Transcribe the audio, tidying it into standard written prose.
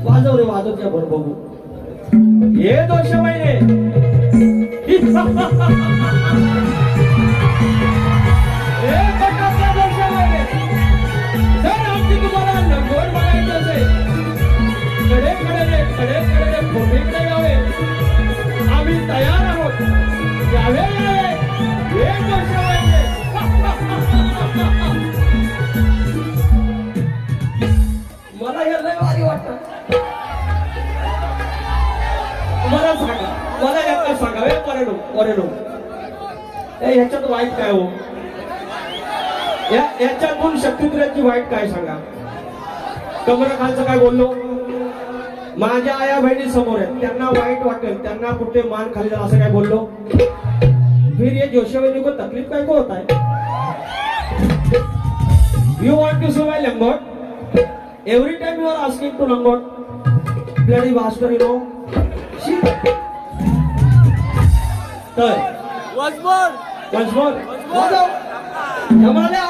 वाजव रे वाजव त्या बरोबर बघू हे दोष महिने हे पटापट दोष महिने जर आमची तुम्हाला नंबर बघायचं असेल कडे खोटे यावे आम्ही तयार आहोत यावे हे दोष महिने मला हे लय भारी वाटतं मला सांगा मला एकदा सांगा परेलो ह्याच्यात वाईट काय हो याच्यातून शक्तिद्रची वाईट काय सांगा कमरा खालचं काय बोललो माझ्या आया बहिणी समोर आहेत त्यांना वाईट वाटेल त्यांना कुठे मान खाली जाईल असं काय बोललो फिर ये जोशेवैनी को तकलीफ काय को होता है you want to see my लंगोट every time you are asking to लंगोट ब्लडी मास्टर यू नो तर once more वाजव. मला